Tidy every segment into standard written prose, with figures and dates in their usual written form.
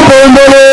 Tondolo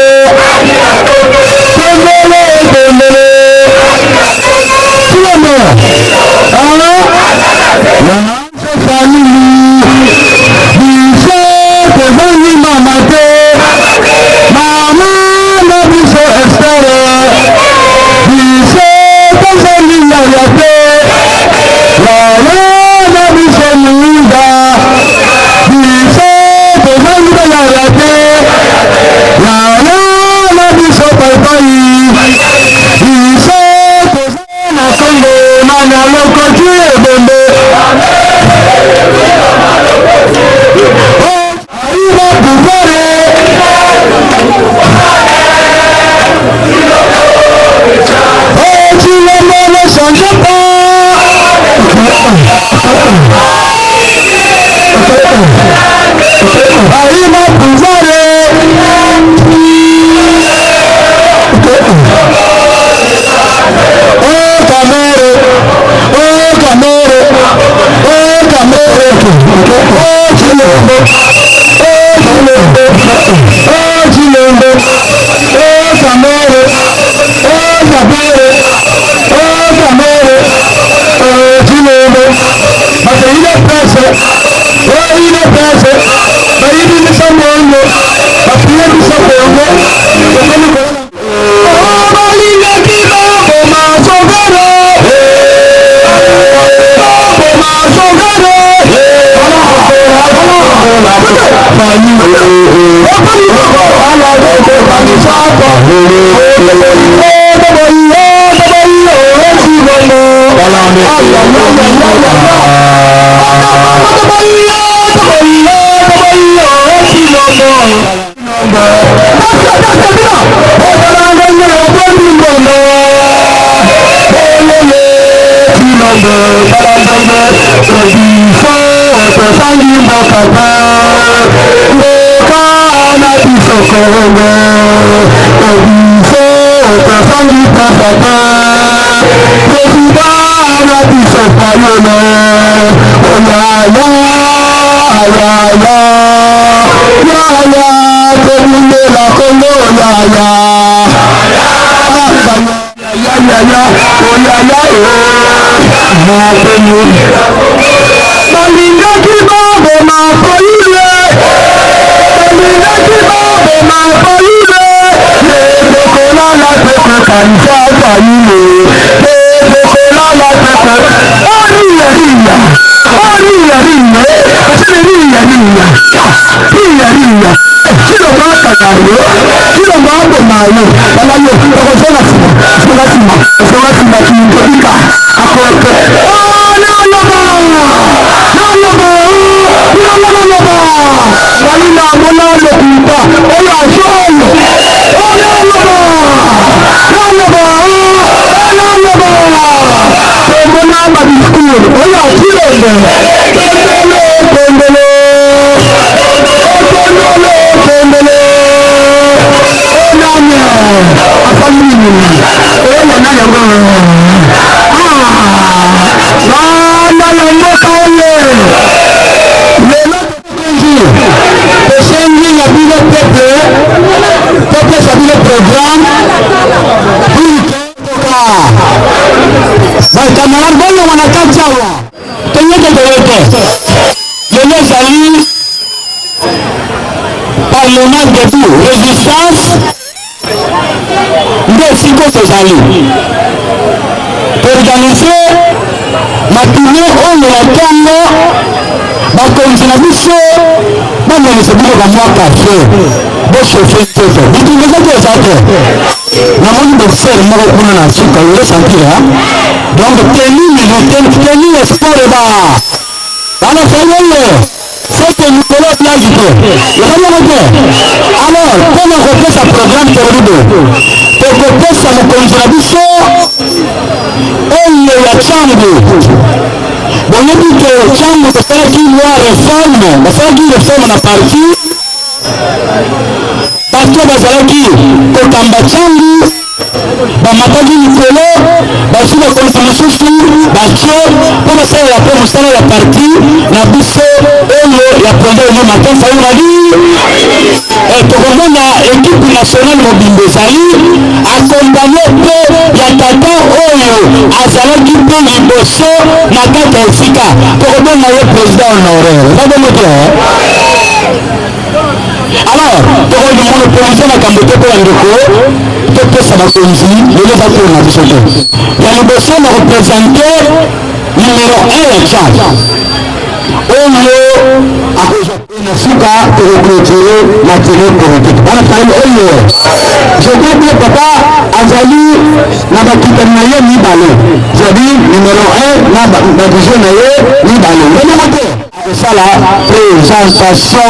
présentation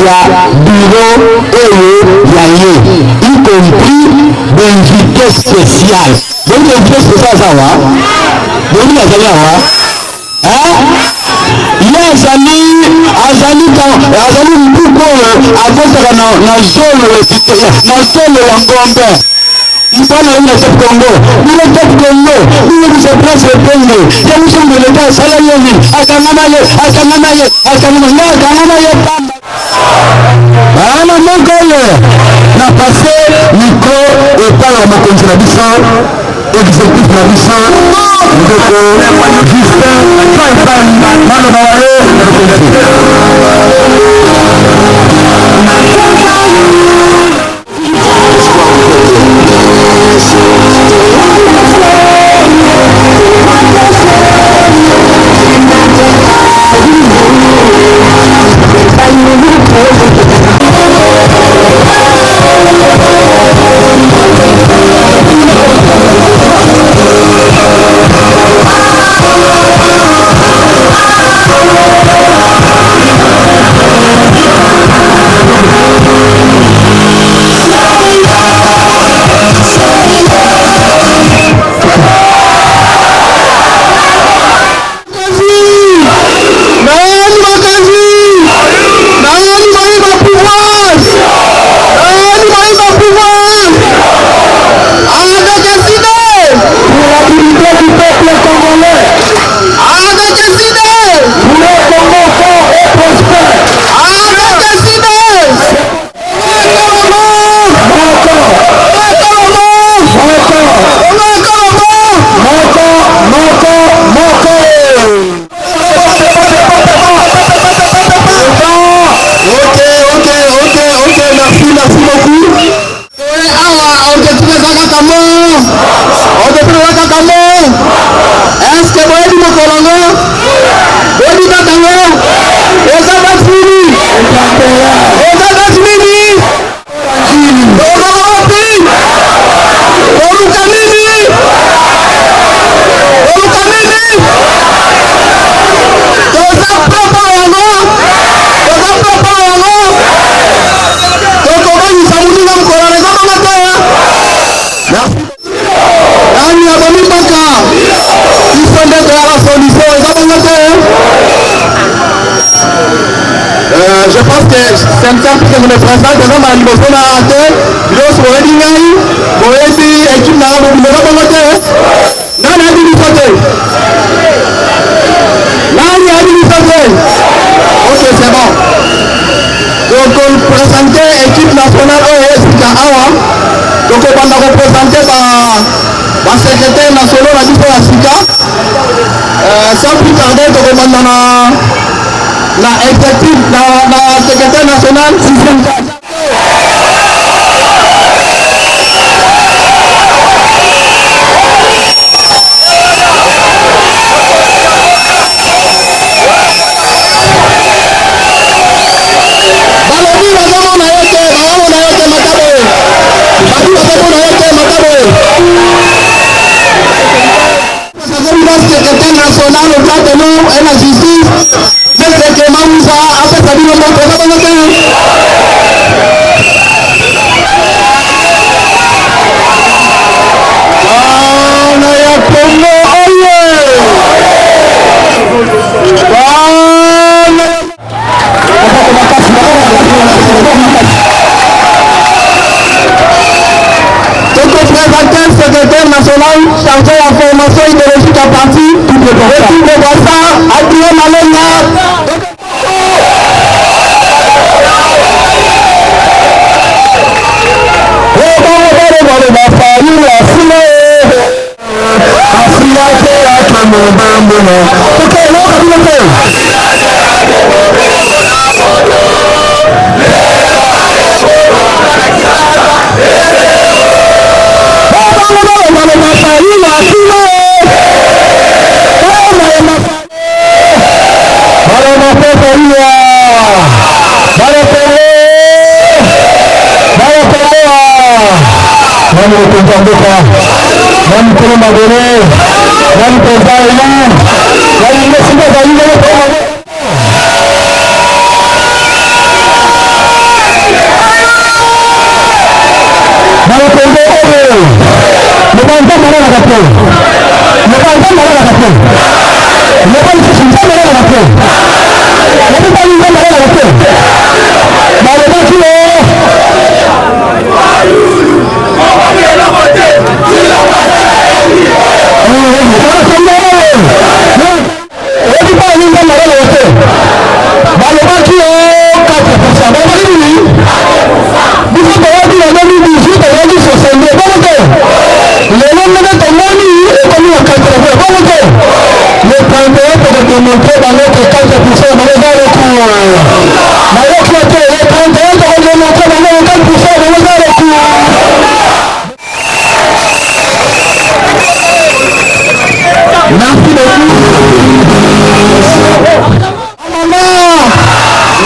ya bureau y compris d'invité spécial. Donc l'invité spécial ça va. Donc il y a que me présente dans ma liboso na ate biso boyebi ngai boyebi équipe na bobimela bongo te nani ayebi biso te nani ayebi biso te ok c'est bon donc présente équipe nationale oyo esika awa tokobanda kopresente basecrétaire nationaux na biso ya sika sans plus tarder tokobanda na exécutif na secrétaire national sixième cadre secrétaire national au plan de nous et la justice maître Clément Moussa après sa vie au monde secrétaire national chargé de la formation idéologique à partir de Bossa, Adrien Malena. Merci beaucoup.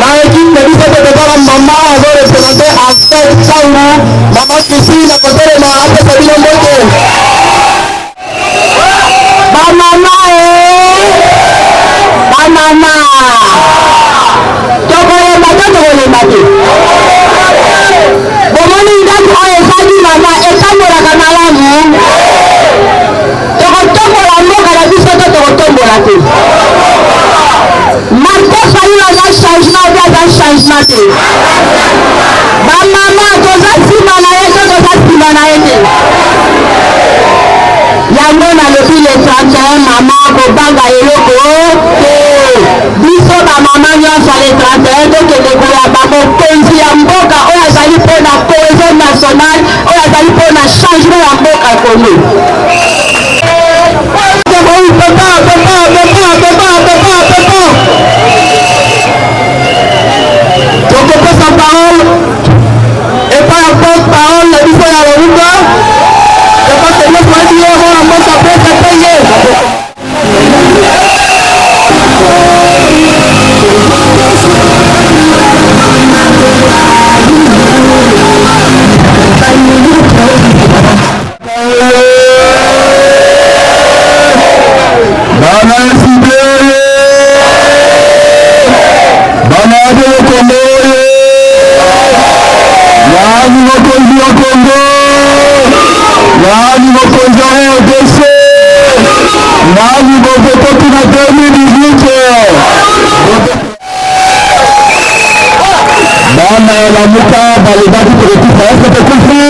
La équipe de l'ICP de Maman a représenté à 7 ans. Maman Kissi, la côté de ma après sa vie en Banana, banana. Tokole mate, tokole mate. Bomoni ndaki oyo sadi mama ekambola kamalamu. Tokotombola mboka na biso to tokotombola te. Mate fali na changement bia changement te. Ba mama toza sima na ye to toza sima na ye te. Yango na lobi le 31 mama kobanga eloko te. Biso ba mama nyonso le 31 tokende koya bamokonzi ya mboka oyo azali mpona cohésion nationale oyo azali mpona changement ya mboka Congo. Tokopesa parole et par la porte-parole la biso ya Loruka. Lamuka balobaki tokokisa ese tokufi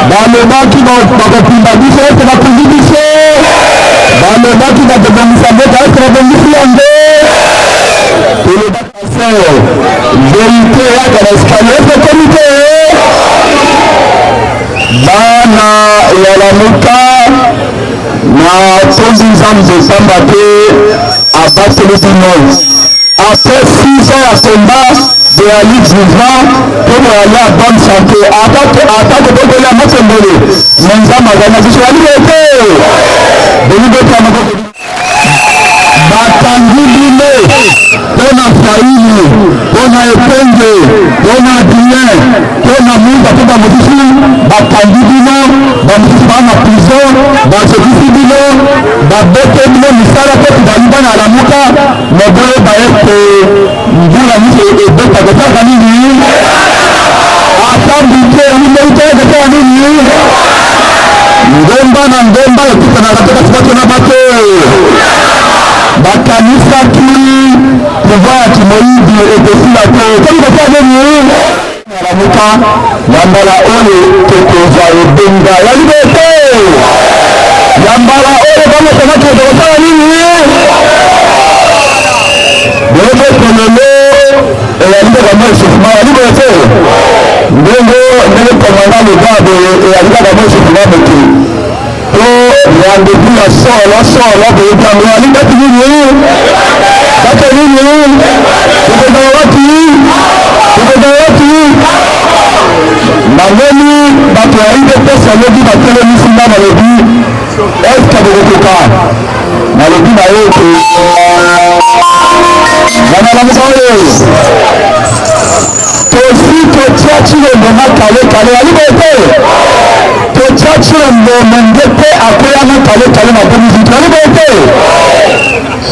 balobaki bakopimba biso ese bakundi biso balobaki bakobongisa mboka ese babongisi yango tolobaki ase verite yaka na eskalier ese komite bana ya Lamuka na tondi nzambe pamba te abateli bino après 6 ans ya combat de la Ligue vivant pour aller à bonne santé. Attaque de la Matsembele. Nzamba Zana Visualité. Batangi bine, pona faini, pona epenge, pona bien, pona muda, pona motisi, batangi bine, bamotisi bana prison, basekisi bine, babete bine, misala peti baliba na Lamuka, moboye baete, mbula nise ebeta kotaka nini, atambike, nimeite kotaka nini, ngomba na ngomba, ekita na kateka sibate na bate, bakanisaki pouvoir ya kimoyidi ekosila te soki kosala nini Lamuka ya mbala oyo tokozwa ebenga ya libete ya mbala oyo bamotanaki tokosala nini bebe kololo eyali kaka mo esofuma ya libete ndenge komanda lobabe eyali kaka mo esofuma moke to rendez-vous ya solo boyetango ali kati nini kati nini tokozala wati namoni bato ya idps alobi batelemisi nga nalobi eske bokokoka nalobi na ye te Lamuka oyo tosi totiaki lembonga kale alibote totiaki lembonge mpe akweyanga kale na 2018 alibote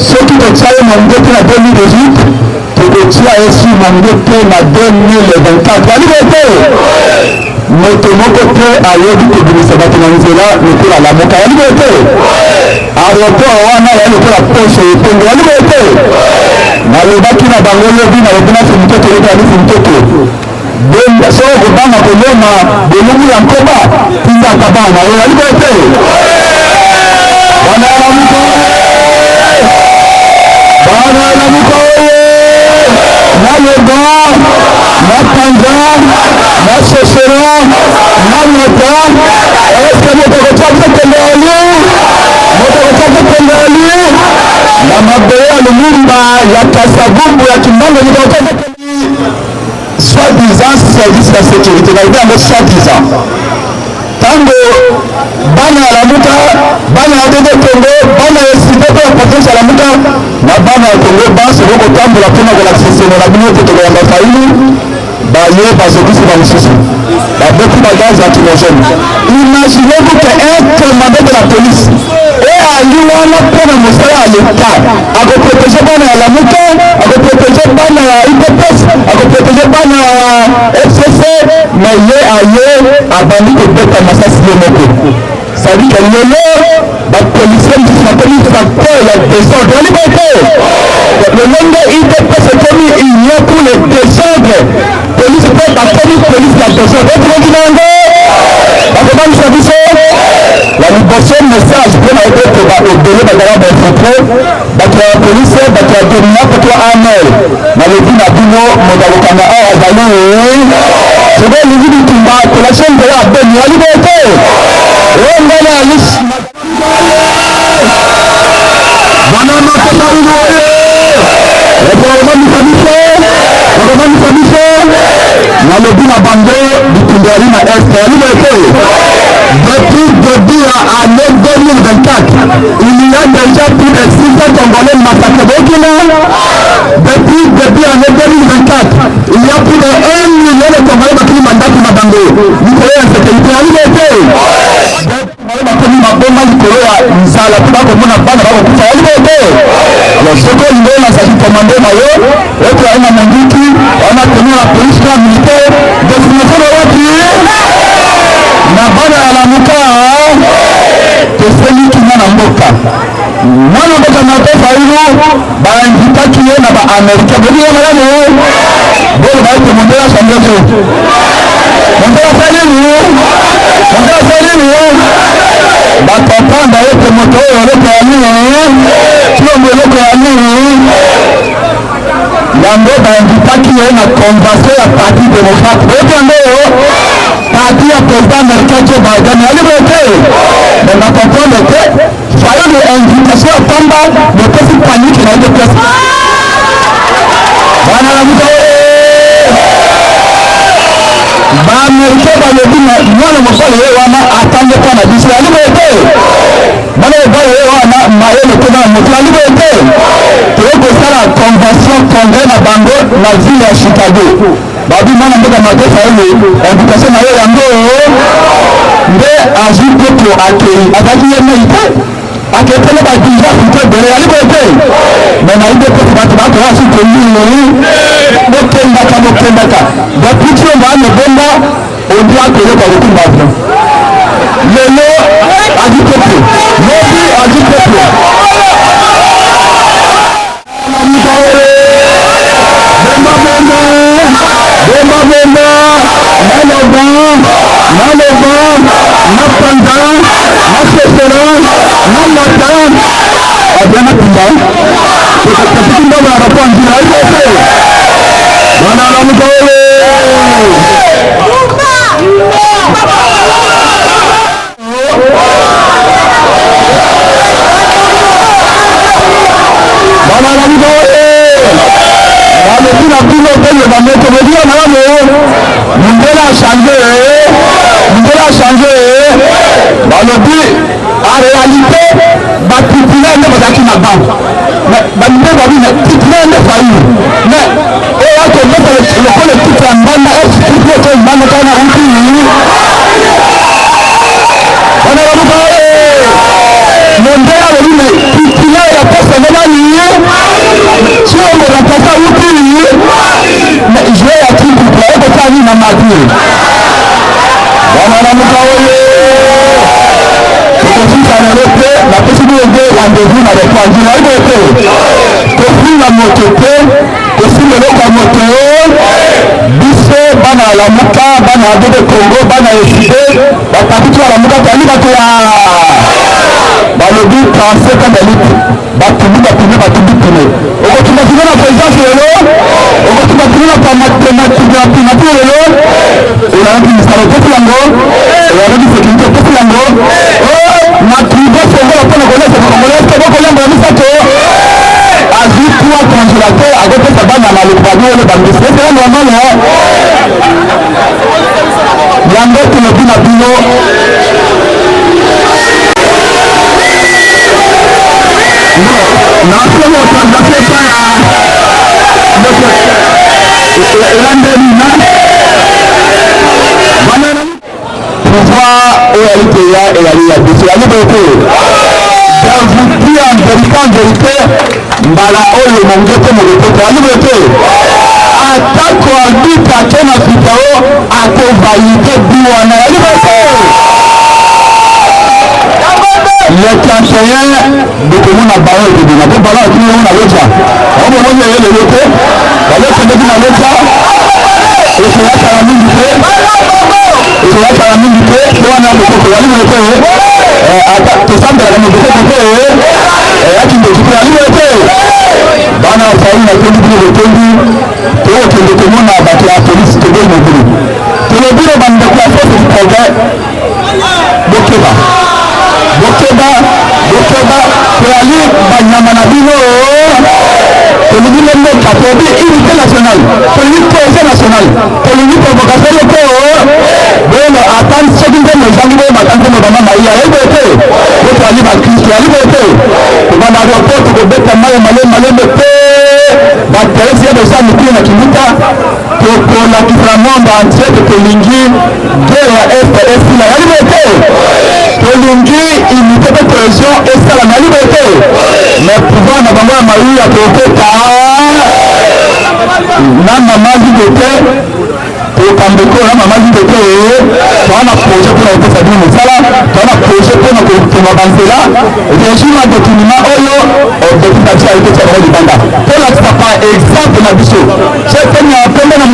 soki totia ye monge mpe na 2018 tokotia esi monge mpe na 2024 alibote moto moko te ayebi kobimisa bato na nzela lokola Lamuka alibote aéroport wana ya lokola poshe etongo alibote nalobaki na bango lobi nalobi na fimitoto yokanisi fimitoto soko kobanga kolona bolongu ya nkoba tindaka bana oyo aliboye te bana ya Lamuka oyo na Loga na Panza na Sosero na Mota eske motokotia kende na mabeye ya Lumumba ya Kasavubu ya Kimbangu soi-disant service de sécurité na yango soi-disant tango bana ya Lamuka bana ya Dede Congo bana ya site pe ya province ya Lamuka na bana ya Congo basi bokotambola mpona kolakisisene na bino te tokoyamba faili baye bazokisi bamosusu babeti bagaz lacrymogène. Imaginez-vous que un commandant de la police ali wana mpona mosala ya leta akoprotege bana ya Lamuka akoprotege bana ya IDPS akoprotege bana ya FCC na ye aye abandi kobeta masasi ye moko sadike lelo bapolisie mosusu bakomi facteur ya désordre alibote lelonge IDPS ekomi union pour le désordre police mpe bakomi police ya désordre etukoki nango bakobangisa biso la liboso message mpona ete baebele bazala bainfiltre bato ya polise bato ya domina koto amel nalobi na bino moto akokanga awa azali soki elingi bitumba kolaksie nzela ya beni aliboye te ngana alisi wana makotaino okomamisa biso nalobi na bango bitumba yali na este aliboye te depuis début à l'année 2024, il y a déjà plus de 600 Congolais massacrés. Depuis début à l'année 2024, il y a plus de 1 million de Congolais qui ont mandat pour Mabango. Vous voyez la sécurité à l'unité. na bana ya Lamuka toseli kina na mboka mwana mboka na tofa hilo bainvitaki ye na ba Amerika bodi ya malamu bolo baite mondela changezo mondela salini bakomprendre ete moto oyo eloko ya nini kilombo eloko ya nini yango bainvitaki ye na convention ya parti démocrate oyoki yango oyo parti ya président américain Joe Biden yalibo ete me bakomprendre ete fayo de invitation ya pamba mepesi panike na ide pesa wana na muto baamerika balobi mwana mosala ye wana atange mpo na biso yalibo ete bana ebali ye wana mayele te na moto yalibo ete toyokosala convention congrès na bango na ville ya Chicago babi mwana mboka matefa oyo invitation na ye yango nde azwi peto akei azalaki ye mei te aketele badija fute ebele yalibo ete me na ide peto bato bakoya su komini bokendaka depuis ti oyo baana ebonga odi akoyoka kokumba avion lelo azwi peto lobi azwi peto Bemba, Naloba, Napanda, Nasesera, Namata, Adana Pumba, Pumba Rapanjira, Bana Ramudole. Bana Ramudole. Mundela a changé. Balobi, en réalité, batitulaire ne va pas na banque. Mais bambe babi na titulaire ne failli. Mais et là que le collectif en bande est titulaire que bande kana unki. Bana babu bae. Mundela babi na titulaire ya pesa na lié. Sio mo na pesa unki. Mais je vais à qui pour faire ça ni na madure. Bana babu bae. La possibilité de rendez-vous dans les points la moto, aussi le local moto, Bissé, Bana la Mouka, Bana de Congo, Bana Esside, la partie de la Mouka, le but français comme l'élite, Batoubi, au tu m'as la présence de l'eau, au tu m'as la mathématique, la primature de l'eau, et la ministère de Lango, et la sécurité de Lango, na tribo songola mpona kolesa congolais ke bokolemba misato azwi trois congélateur akopesa bana na lopano oyo bangisi ezala normale yango tolobi na bino pouvoir réalité et la réalité. La liberté. Dans vous dire en vérité, Mbala Oyo Mongote Mongote, la liberté. Attaque au but à Kena Fitao, à Kovaïte Biwana, la liberté. Le 31 de Komuna Bao et de Bina, de Bala qui est à l'Ocha. On va voir le loto, la lettre de Bina Locha, et c'est là qu'à la minute. Kwa mingi pe kwa na mtoko wali mtoko ata tusamba na mtoko pe yaki ndio wali mtoko bana faili na kundi kwa kundi kwa kundi kumona batu ya polisi tebe mobili tele biro banda kwa sasa kwa bokeba kwa ali banyama na bino Polygame Kapobi, unité nationale, polygame nationale, polygame provocation locale. Bueno, attendre ce qui vient de nous attendre nos mamans maïa. Elle veut être, votre ali va Christ, ali veut être. Comment on a rapport que le bête malé me paie. Bactéries de ça nous tient à Kimuta. Pour la qui fera monde entier de Polingi, de la FPF, la liberté. Polingi, unité de cohésion et ça la liberté. Mais pouvoir n'a pas maïa pour na mamazi dote okambeko na mamazi dote twana projet pour la pesa dino sala twana projet pour na kutuma banzela régime de kinima oyo objectif à tirer que ça va libanda pour la papa exemple na biso c'est que na pembe na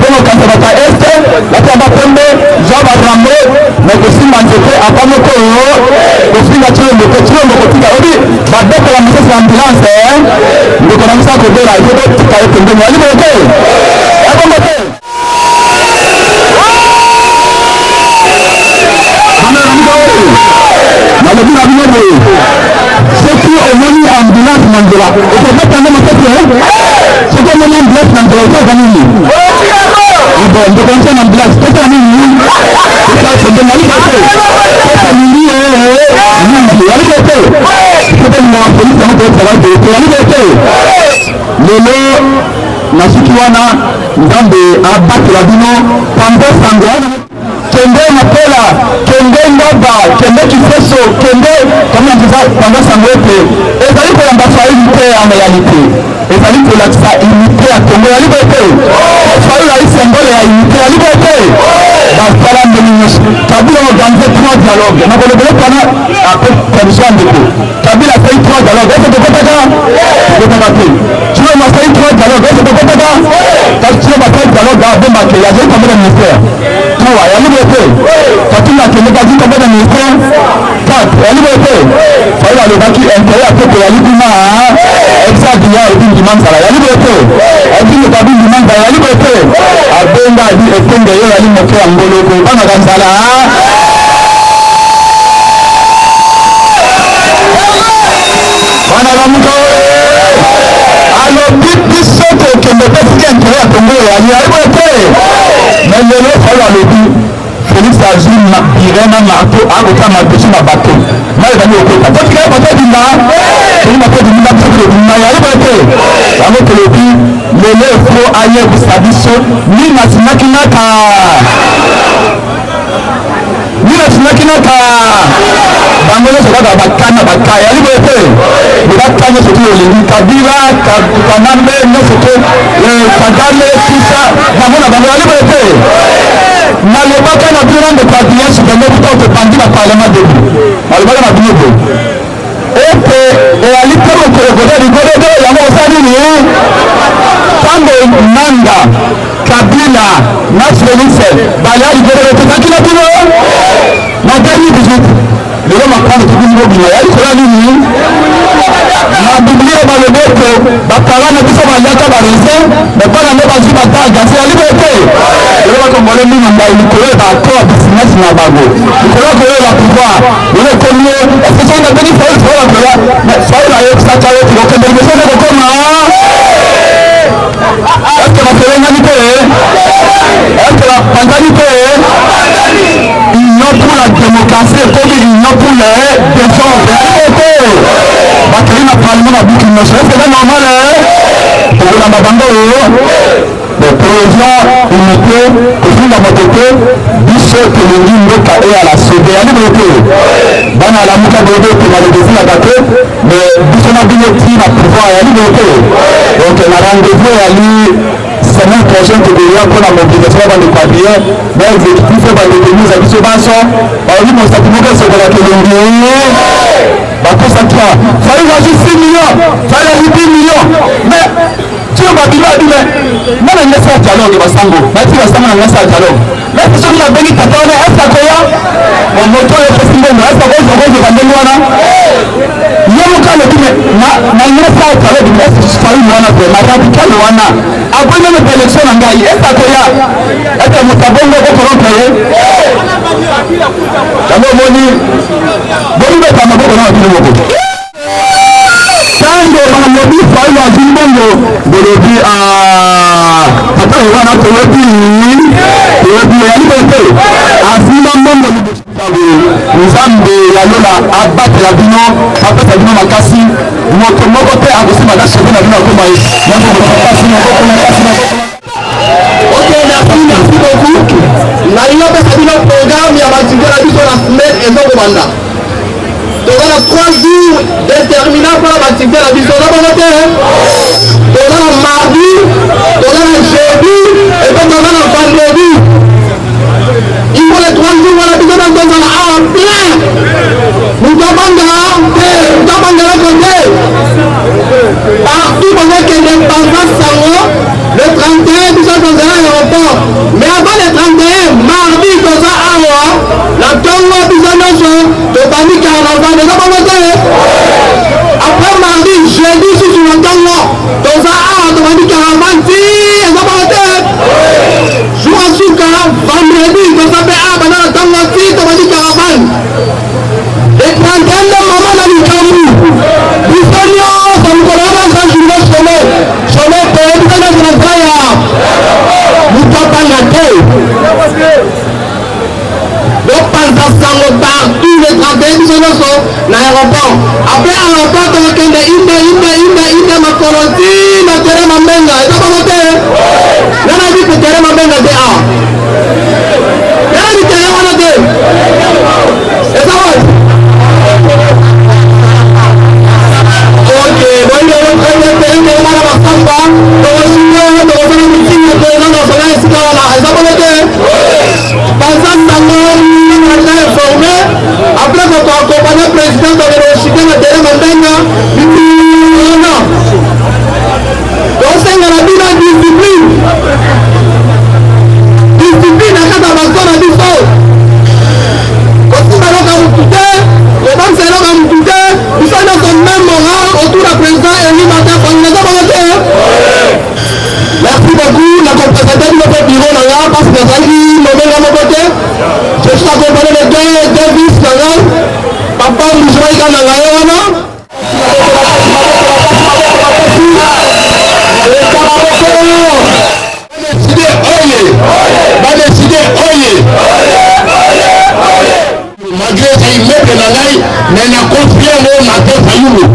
bongo kanzabata este batamba pembe jaba rambo na kosimba nzete apamo ko kosinga chilombo kotika obi badoko la misese ambulance ndoko na misa ko bera yodo tikaye pembe wali boke abombe te malobina binobo soki omoni ambulance nanzela okometanga makete soki omoni ambulance nanzela okokanini ibo ndokonse na ambulance tokanini okasende malikote tokanini mingi walikote tokanina polisi yango tosalate walikote lelo nasuki wana nzambe abatela bino pango sango kende mapola kende ngaba kende kiseso kende kama ndiza panga sangote ezali kolamba swahili te en réalité ezali kolakisa unité ya Congo ya liberté swahili ali symbole ya unité ya liberté basala ndeni Kabila organise 3 dialogues na kolobele kana ape tradition ndeko Kabila fait 3 dialogues est-ce que tokotaka te tuwe masai 3 dialogues est-ce que tokotaka kasi tuwe masai dialogue abomba ke ya zai kamera ministère tawa ya liberté katuna keleka zi kamera ministère kat ya liberté swahili alobaki intérêt apepe ya libima exact ya ebindi manzala ya liberté ebindi kabindi manzala ya liberté abenga adi ekenge yo yali moke ya ngoloko bana kanzala bana bamuka alobi biso kokende pe sika intérêt ya Congo ya liberté mais lelo swahili alobi Félix Azim Irena Marto akota mapechi na bato mai bani okota totika ya bato dinga toni bato dinga biso dinga ya liberté yango tolobi lelo efo ayebisa biso nini asimaki naka bango nyonso kaka bakana bakaya ya liberté ebaka nyonso to olingi Kabila kanambe nyonso to Kagame tisa bango na bango ya liberté nalobaka na bino nde pavillon supreme kuta otopandi na parlement debu nalobaka na bino bo ete eyali te mokolokota ligododo yango osali nini ntango nanga Kabila na Félix balea ligododo tozaki na bino na 2018 lelo makambo tokuni bobima yali kola nini na biblia baloboko bapara na biso baliaka baraisin mepana nde bazwi batagase ya liberté lelo bakongole mingi ngai likolo bakoa bisinesi na bango likolo koyola pouvoir lelo ekomi esesoi na beni faili fola koya faili ayebisaka yo tikokende liboso nde kokoma eske basolengani te eske bapanzani te union pour la démocratie ekomi union pour les désordres ete bakeli na parlement na biki nyonso eske eza normal tokolamba bango président unité kofinga moto te biso tolingi mboka eyala sobe ya liberté bana alamuka boyebe epema ledesilaka te mais biso na bino ti na pouvoir ya liberté donc na rendez-vous eyali semaine prochaine tokoya mpona mobilisation ya bandeko ya bien na exécutif ya bandeko mise biso baso baobi mosaki moko esokolaka elongi bakosaki a fali bazwi 6 millions fali azwi 10 millions mais tio babilo adime nana ngesa ya dialogue basango bati basango na ngesa ya dialogue mais soki nabengi tata wana est akoya moto oyo epesi mbongo est akozoka ndenge wana ye moka alobi na ngesa ya dialogue est faili wana vraimen radical wana aboyi meme pa élection na ngai est akoya ete moto abongo okorompre ye yango omoni bomibeta maboko na babino moko tango balobi faili azwi mbongo bolobi ata wana toyebi ya liberté azwima mbongo nzambe ya lola abatela bino apesa bino makasi moto moko te akosimba na cheve na bino akoma ye yango makasi ok merci beaucoup nalingi apesa bino programme ya batinze na biso na semaine ezokobanda toza na 3 jours déterminant mpona baactivité na biso na bongo te toza na mardi toza na jeudi epe toza na vendredi iko le 3 jours wana biso na tozala en plein mutobangela te mutobangelako te partout bozokende panza sango le 31 biso tozala aéroport na tongo bisonoso tobandi caravane eza bongo te après mardi jeudi susu na tongo toza awa tobandi caravane ti eza bongo te jour asuka vendredi toza mpe awa banda na tongo ti tobandi caravane le 31 mama na likambu biso nyonso mokolo wana grand journée solo toyebisana eza ya mutapanga te bopanza sango partout le 31 biso nyonso na aéroport après aéroport tokokende inde makolo ti na terrain Mamenga eza bongo te nana bi ko terrain Mamenga te awa nana bi terrain wana te eza wapi ok boyinde terrain wana basamba tokosika tokosana mitingi toeza nasonga esika wana eza bongo te panza sango informé après qu'on accompagne le président de l'université de terrain Mamenga donc c'est la discipline à cada personne a dit ça aussi alors quand vous quittez les femmes c'est là quand vous quittez ils sont dans son même moral autour du président et lui matin quand il est dans le terrain. Merci beaucoup la compréhension de notre bureau là parce que ça dit Mamenga mon côté je suis accompagné de deux vice-là papa Moujoïka Nangaïwana malgré ça immeuble Nangaï mais na construire mon matin Fayoulou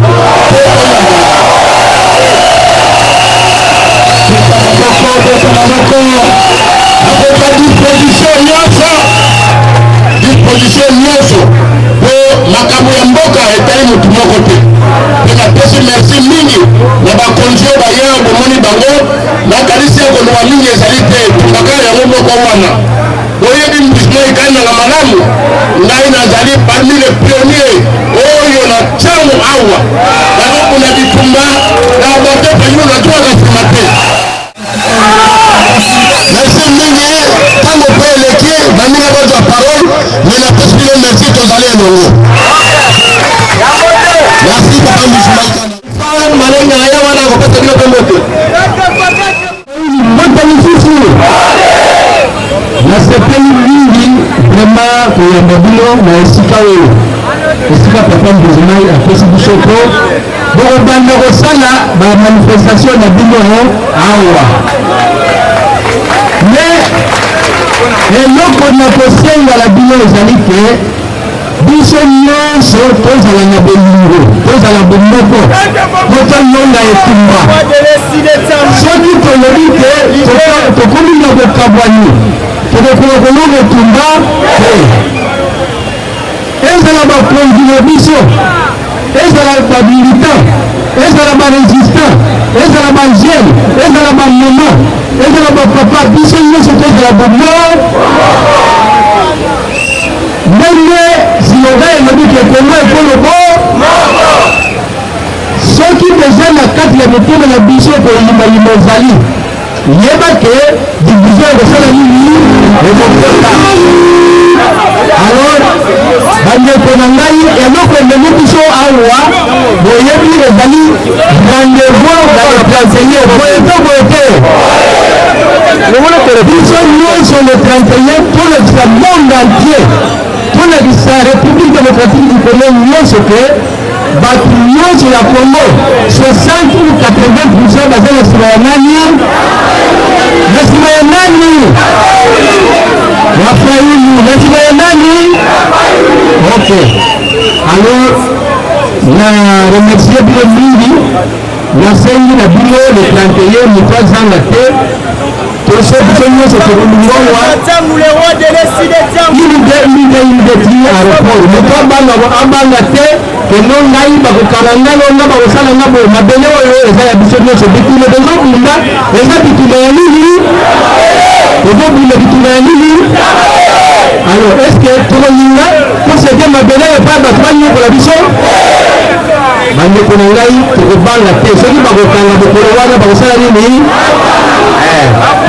avec la disposition nyonso po makambo ya mboka etali motu moko te mpe napesi merci mingi na bakonzi baye bomoni bango nakanisi ya koloba mingi ezali te tungaka yango moko wana boyebi mbisino ekananga malamu ngai nazali parmi le pionnier oyo na ntango awa nakokuna bitumba na bato payino natwaka nsima te merci mingi ntango mpe eleki baminga bazwa parole mais napesi bino merci tozali elongo merci papa Moujoïka Malenga aya wana akopesa bino mpe moto moto mosusu nasepeli mingi vraiment koyamba bino na esika oyo esika papa Moujoïka apesi biso po bokobanda kosala bamanifestation na bino awa mais eloko na kosengala bino ezali ke biso nyonso tozala na bolingo tozala bomoko totononga etumba soki tolobi te tokomi na bokabwani tokokona kolonga etumba te ezala bakonzi na biso ezala bamilitant ezala barésistant ezala bajeune ezala bamama ezala bapapa biso nyonso tozala bomo ndenge ziloga elobi ke kongo ekoloko soki deja na kati ya mitema na biso koyimayima ezali yeba ke division ekosala nini ekokota alors bandeko na ngai eloko ememi biso awa boyebi ezali rendez-vous na le 31 boye to boye te biso nyonso le 31 tolekisa monde entier tolekisa république démocratique du Congo nyonso ke bato nyonso ya Congo 60 ou 80% baza na nsima ya nani na nsima ya nani ya Fayoulou na nsima ya nani ok alors na remercie bino mingi nasengi na bino le 31 moto azanga te toso biso nyonso tokolingongwa ilideti aéroport moto abanga te keno ngai bakokalanga longa bakosalanga boye mabele oyo eza ya biso nyonso bitulo tozobunda eza bitula ya nini tozobunda bitula ya nini alors est ce que tokolinga toseke mabele epai bato banyokola biso bandeko na ngai tokobanga te soki bakokanga bokolo wana bakosala nini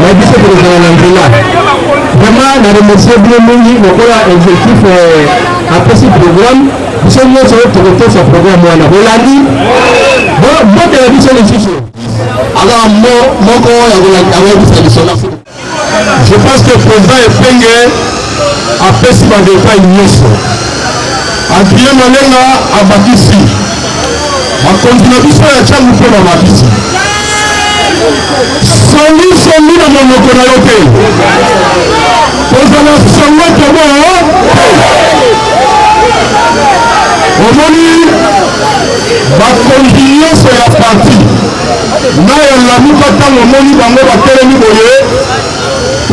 na biso tokozala na nzela Vraiment, la remercier bien mingi, le objectif après ce programme, nous sommes sur ce programme. Bon, la vision des chiffres. Alors, je pense que le président Epenge a fait ce qu'il a Adrien Malenga a bâti ici. La continuation est déjà pour la bâti. Soli dans mon okonayote. Posana songo tobo. Omoni ba continuation ya parti. Na ya la muka tango moni bango ba telemi boye.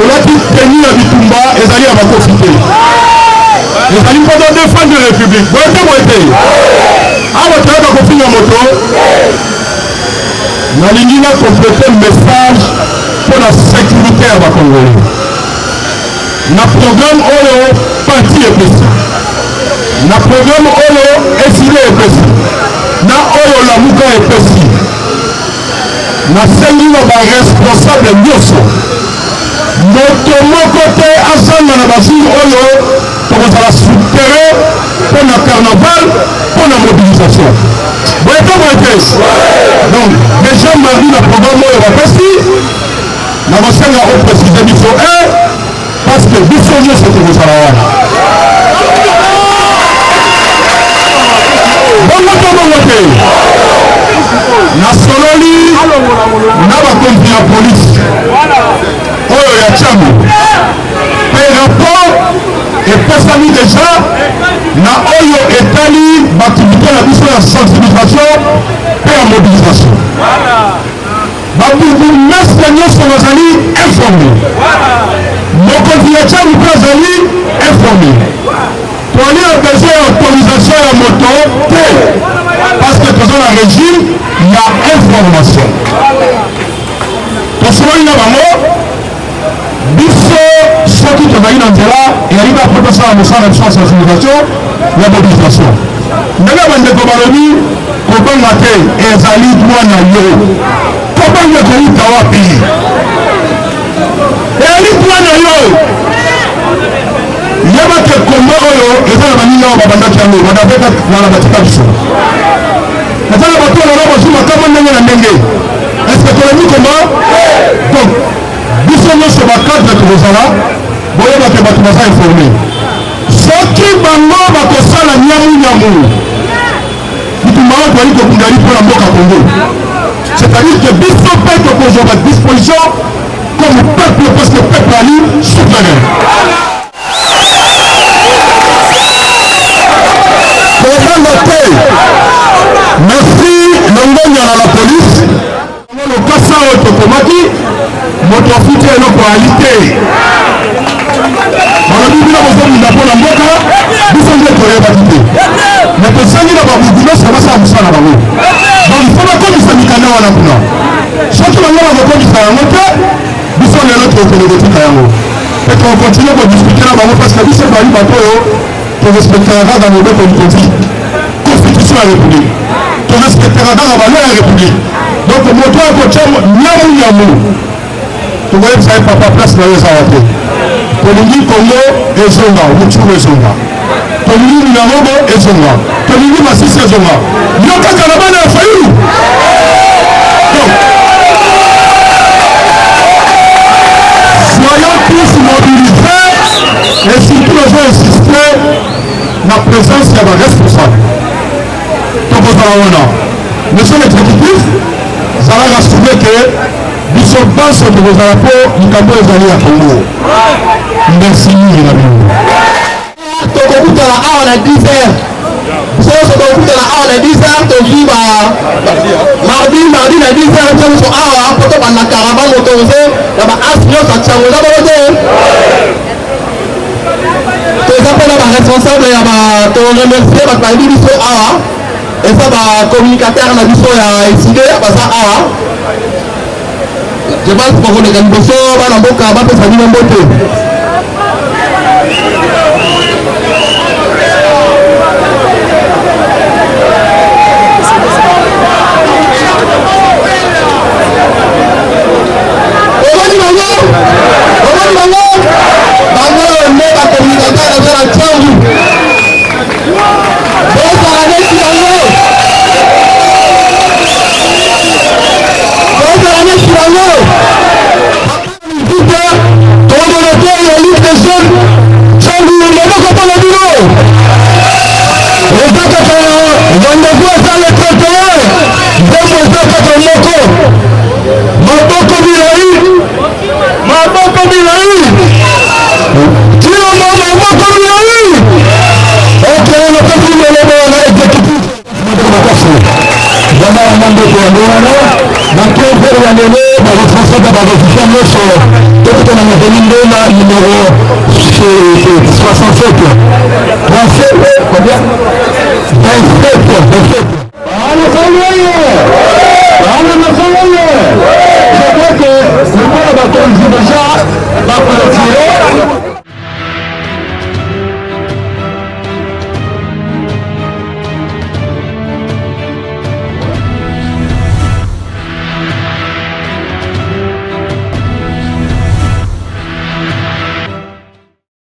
Olati tenu na bitumba ezali ya bakofite. Ezali pour défendre la République. Vous êtes alors tu as compris la moto. La ligne a complété le message pour la sécurité à la Congolais. Le programme Oyo parti est précis. Le programme Oyo essilé est précis. Na Oyo la Mouka est précis. Na Sengi va responsable Nyoso. Notre côté ensemble dans la basine Oyo. Pour la souterrain, pour le carnaval, pour la mobilisation. Vous êtes donc, déjà, mardi, le programme est repassé. La machine a reprécisé du faux 1 parce que du faux mieux, c'est que vous allez bon vote. Nationali, n'a pas compris la police. Oh, il y a Tchamo. Par rapport et pesami déjà na oyo etali l'activité la mission de sensibilisation et la mobilisation. Babourgmestre nyonso bazali informé. Mokonzi ya Tchad mpe azali informé. Toali a besoin d'autorisation ya moto te parce que toza na régime ya information. Tosomani na bango biso soki tozali na nzela eyali bapropesa na mosala biso ya sensibilisation ya mobilisation ndenge bandeko balobi kobanga te ezali droit na yo kobanga kouta wapi eyali droit na yo yeba ke komba oyo eza na baninga oyo babandaki yango badaveka wana batika biso eza na bato wana bazwi makama ndenge na ndenge estce tolemi komba donc biso nyonso bakadre tokozala boyebake bato baza informe soki bango bakosala nyamunyamu bitumba oyo toali kokundali mpona mboka Congo c'est-à-dire que biso mpe tokozwa badisposition comme peuple parce que peuple ali souverain kofanda te merci longonga na la police lokasa oyo tokomaki moto afuti eloko ali te balobi bino bozobunda mpona mboka biso nde toyebaki te me tosengi na babuguloso basala mosala bango donc ifo bakomisa mikanda wana kuna soki bango bakokomisa yango te biso lelo tokende kotika yango pe tokontinue kodiskute na bango parce que biso bali bato oyo torespectera kaka mobeko likonzi constitution ya république torespectera kaka baloi ya république donc moto akotya nyamunyamu tokoyebisa ye papa place na yo ezawa te tolingi Congo ezonga muchuru ezonga tolingi Minangobo ezonga tolingi Masisi ezonga yo kaka na bana ya Fayulu donc soyons tous mobilisés et surtout nous allons insister na présence ya baresponsable tokozala wana monsieur l'exécutif zala rassurer que biso banso tokozala mpo likambo ezali ya Congo merci mingi na bino tokokutana awa na 10h soso tokokutana awa na 10h tozwi mardi na 10h toso awa mpo tobanda caravane autorisé na baasi nyonso acango eza bongo te toza mpona baresponsable ya toremercie bato bayebi biso awa eza bacommunicateur na biso ya eside baza awa je pense kokoleka liboso bana mboka bapesa bino mbote omoni bango na 15h ya lelo baretransada barefugia nyonso tokota na maveni ndela numéro 67 27 27 27